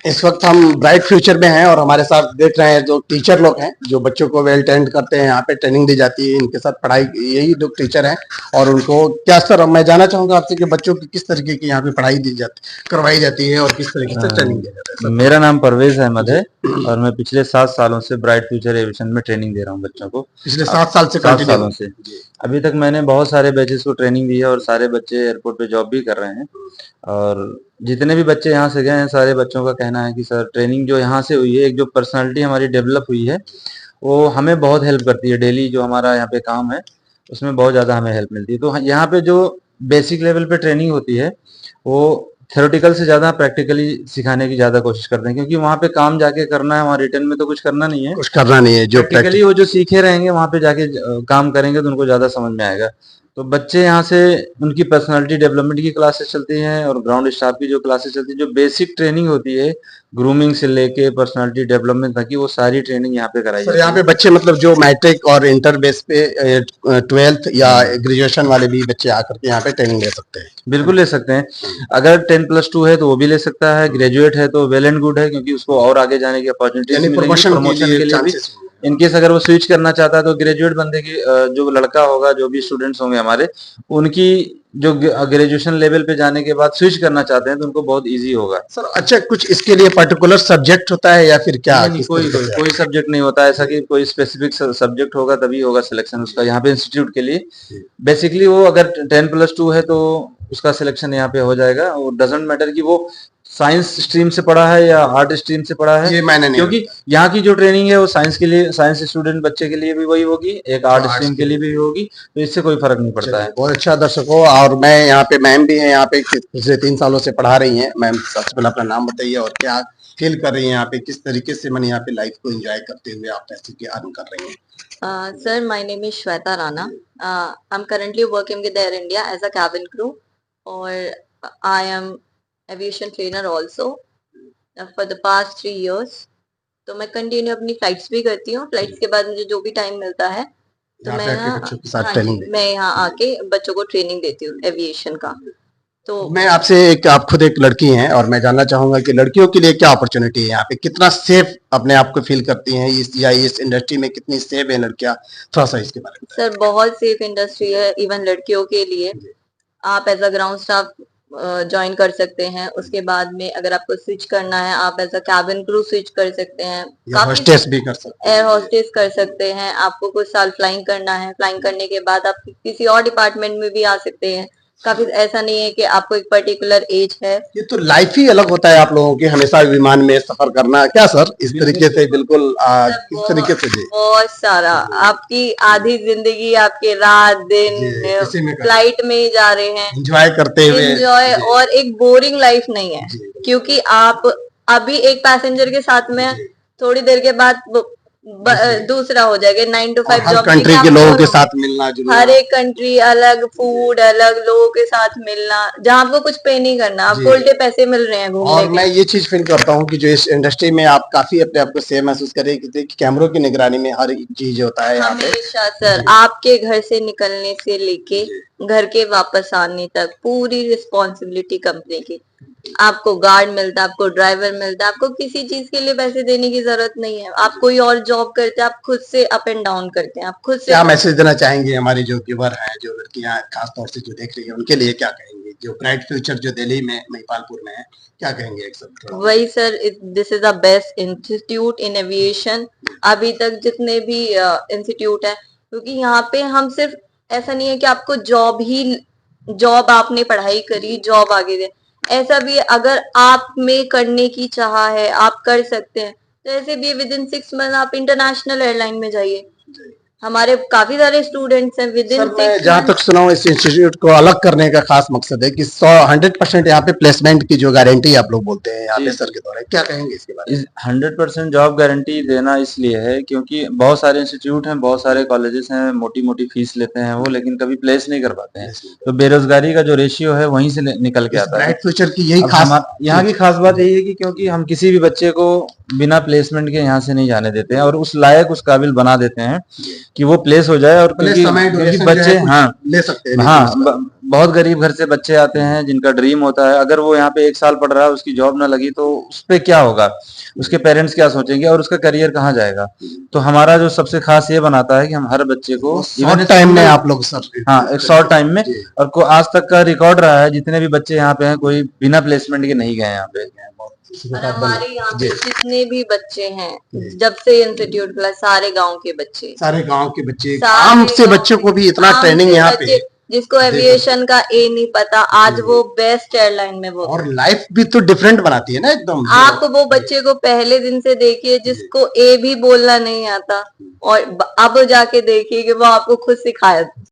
इस वक्त हम ब्राइट फ्यूचर में हैं और हमारे साथ देख रहे हैं जो टीचर लोग हैं जो बच्चों को वेल ट्रेंड करते हैं। यहाँ पे ट्रेनिंग दी जाती है, इनके साथ पढ़ाई, यही लोग टीचर हैं। और उनको क्या सर, मैं जानना चाहूंगा आपसे कि बच्चों की किस तरीके की यहाँ पे पढ़ाई दी जाती, करवाई जाती है और किस तरीके से ट्रेनिंग दी जाती है। मेरा नाम परवेज अहमद है और मैं पिछले 7 सालों से ब्राइट फ्यूचर एविएशन में ट्रेनिंग दे रहा हूँ बच्चों को। पिछले 7 साल से 7 सालों से अभी तक मैंने बहुत सारे बैचेस को ट्रेनिंग दी है और सारे बच्चे एयरपोर्ट पे जॉब भी कर रहे हैं। और जितने भी बच्चे यहाँ से गए हैं, सारे बच्चों का कहना है कि सर ट्रेनिंग जो यहाँ से हुई है, एक जो पर्सनालिटी हमारी डेवलप हुई है वो हमें बहुत हेल्प करती है। डेली जो हमारा यहाँ पे काम है उसमें बहुत ज़्यादा हमें हेल्प मिलती है। तो यहाँ पे जो बेसिक लेवल पे ट्रेनिंग होती है वो थ्योरेटिकल से ज़्यादा प्रैक्टिकली सिखाने की ज़्यादा कोशिश करते हैं, क्योंकि वहाँ पे काम जाके करना है, वहाँ रिटर्न में तो कुछ करना नहीं है, कुछ करना नहीं है। जो प्रैक्टिकली वो जो सीखे रहेंगे वहाँ पे जाके काम करेंगे तो उनको ज़्यादा समझ में आएगा। तो बच्चे यहाँ से उनकी पर्सनालिटी डेवलपमेंट की क्लासेस चलती हैं और ग्राउंड स्टाफ की जो क्लासेस चलती है, जो बेसिक ट्रेनिंग होती है ग्रूमिंग से लेके पर्सनालिटी डेवलपमेंट तक की, वो सारी ट्रेनिंग यहाँ पे कराई जाती है। यहाँ पे बच्चे मतलब जो मैट्रिक और इंटर बेस पे 12th या ग्रेजुएशन वाले भी बच्चे आकर के यहाँ पे ट्रेनिंग ले सकते हैं। बिल्कुल ले सकते हैं। अगर 10+2 है तो वो भी ले सकता है, ग्रेजुएट है तो वेल एंड गुड है, क्योंकि उसको और आगे जाने की अपॉर्चुनिटी प्रमोशन के लिए भी। इनकेस अगर वो स्विच करना चाहता है तो ग्रेजुएट बंदे की, जो लड़का होगा, जो भी स्टूडेंट्स होंगे हमारे, उनकी जो ग्रेजुएशन लेवल पे जाने के बाद स्विच करना चाहते हैं तो उनको बहुत इजी होगा। सर अच्छा, कुछ इसके लिए पर्टिकुलर सब्जेक्ट होता है या फिर क्या? नहीं, कोई सब्जेक्ट नहीं होता ऐसा कि कोई स्पेसिफिक सब्जेक्ट होगा तभी होगा सिलेक्शन उसका यहाँ पे इंस्टीट्यूट के लिए। बेसिकली वो अगर 10+2 है तो उसका सिलेक्शन यहाँ पे हो जाएगा। वो डजेंट मैटर कि वो साइंस स्ट्रीम से पढ़ा है या आर्ट स्ट्रीम से पढ़ा है, ये मैंने नहीं, क्योंकि यहाँ की जो ट्रेनिंग है वो साइंस के लिए, साइंस स्टूडेंट बच्चे के लिए भी वही होगी, एक आर्ट स्ट्रीम के लिए भी होगी, तो इससे कोई फर्क नहीं पड़ता है। बहुत अच्छा दर्शकों, और मैं यहाँ पे मैम भी है, यहाँ पे पिछले 3 सालों से पढ़ा रही हैं। मैम सबसे पहले अपना नाम बताइए और क्या फील कर रही हैं यहाँ पे, किस तरीके से मैंने यहाँ पे लाइफ को एंजॉय करते हुए आप पैसे की अर्न कर रही हैं? Sir, my name is Shweta Rana. I'm currently working with Air India as a cabin crew, or I am aviation trainer also for the past 3 years. तो मैं कंटिन्यू अपनी फ्लाइट्स भी करती हूँ। फ्लाइट्स के बाद मुझे जो भी टाइम मिलता है तो मैं यहाँ आके बच्चों को ट्रेनिंग देती हूँ एविएशन का। तो मैं आपसे आप खुद एक लड़की हैं और मैं जानना चाहूंगा कि लड़कियों के लिए क्या अपॉर्चुनिटी है यहाँ पे, कितना सेफ अपने आप को फील करती हैं इस इंडस्ट्री में, कितनी सेफ है लड़कियां, थोड़ा सा इसके बारे में। सर बहुत सेफ इंडस्ट्री है इवन लड़कियों के लिए। आप as a ground staff join कर सकते हैं। उसके बाद में अगर आपको स्विच करना है आप as a cabin crew switch कर सकते हैं, होस्टेस भी कर सकते हैं, एयर होस्टेस कर सकते हैं। आपको कुछ साल फ्लाइंग करना है, फ्लाइंग करने के बाद आप किसी और डिपार्टमेंट में भी आ सकते हैं। काफी ऐसा नहीं है कि आपको एक पर्टिकुलर एज है। ये तो लाइफ ही अलग होता है आप लोगों की, हमेशा विमान में सफर करना, क्या सर इस तरीके से? बिल्कुल इस तरीके से बहुत सारा आपकी आधी जिंदगी आपके रात दिन फ्लाइट में ही जा रहे हैं, एंजॉय करते हुए। एंजॉय, और एक बोरिंग लाइफ नहीं है, क्योंकि आप अभी एक पैसेंजर के साथ में थोड़ी देर के बाद दूसरा हो जाएगा। 9 to 5 जॉब, कंट्री के लोगों के साथ मिलना जुलना, हर एक कंट्री अलग, फूड अलग, लोगों के साथ मिलना, जहाँ आपको कुछ पे नहीं करना, आपको उल्टे पैसे मिल रहे हैं घूमने और मैं ये चीज फील करता हूँ कि जो इस इंडस्ट्री में आप काफी अपने आप को सेफ महसूस करें कि कैमरों की निगरानी में हर एक चीज होता है। हमेशा सर आपके घर से निकलने से लेके घर के वापस आने तक पूरी रिस्पॉन्सिबिलिटी कंपनी की। आपको गार्ड मिलता है, आपको ड्राइवर मिलता है, आपको किसी चीज के लिए पैसे देने की जरूरत नहीं है। आप कोई और जॉब करते हैं, आप खुद से अप एंड डाउन करते हैं, आप खुद से। क्या मैसेज देना चाहेंगे हमारी जो व्यूअर हैं, जो लड़कियां खासतौर से जो देख रही है, उनके लिए क्या कहेंगे, जो ब्राइट फ्यूचर जो दिल्ली में महिपालपुर में है, क्या कहेंगे? एक सब वही sir, this is the best institute in aviation अभी तक जितने भी इंस्टीट्यूट है, क्योंकि यहाँ पे हम सिर्फ ऐसा नहीं है कि आपको जॉब आपने पढ़ाई करी जॉब आगे दे, ऐसा भी अगर आप में करने की चाह है आप कर सकते हैं। तो ऐसे भी विद इन 6 मंथ आप इंटरनेशनल एयरलाइन में जाइए। हमारे काफी सारे स्टूडेंट्स हैं विद इन 6 मंथ। जहाँ तक सुना हूँ, इस इंस्टीट्यूट को अलग करने का खास मकसद है कि 100% यहाँ पे प्लेसमेंट की जो गारंटी आप लोग बोलते हैं यहाँ पे सर के द्वारा, क्या कहेंगे इसके बारे में? 100% जॉब गारंटी देना इसलिए है क्योंकि बहुत सारे इंस्टीट्यूट हैं, बहुत सारे कॉलेजेस हैं, मोटी मोटी फीस लेते हैं वो, लेकिन कभी प्लेस नहीं कर पाते हैं। तो बेरोजगारी का जो रेशियो है वहीं से निकल के आता है। ब्राइट फ्यूचर की यही खास, यहाँ की खास बात यही है कि क्योंकि हम किसी भी बच्चे को बिना प्लेसमेंट के यहाँ से नहीं जाने देते हैं और उस लायक, उस काबिल बना देते हैं कि वो प्लेस हो जाए। और क्योंकि बच्चे ले सकते हैं, बहुत गरीब घर से बच्चे आते हैं जिनका ड्रीम होता है, अगर वो यहाँ पे 1 साल पढ़ रहा है, उसकी जॉब ना लगी तो उस पे क्या होगा, उसके पेरेंट्स क्या सोचेंगे और उसका करियर कहाँ जाएगा। तो हमारा जो सबसे खास ये बनाता है कि हम हर बच्चे को शॉर्ट टाइम में आप लोग सर हाँ एक शॉर्ट टाइम में, और आज तक का रिकॉर्ड रहा है जितने भी बच्चे यहाँ पे हैं कोई बिना प्लेसमेंट के नहीं गए यहाँ पे। और हमारे यहाँ पे जितने भी बच्चे हैं जब से इंस्टीट्यूट खुला, सारे गांव के बच्चे, सारे गांव के बच्चे, सारे आम से गांव बच्चों को भी इतना आम ट्रेनिंग से यहाँ बच्चे, पे, जिसको एविएशन का ए नहीं पता, आज वो बेस्ट एयरलाइन में वो और लाइफ भी तो डिफरेंट बनाती है ना एकदम। आप वो बच्चे को पहले दिन से देखिए जिसको ए भी बोलना नहीं आता, और अब जाके देखिए कि वो आपको खुद सिखाया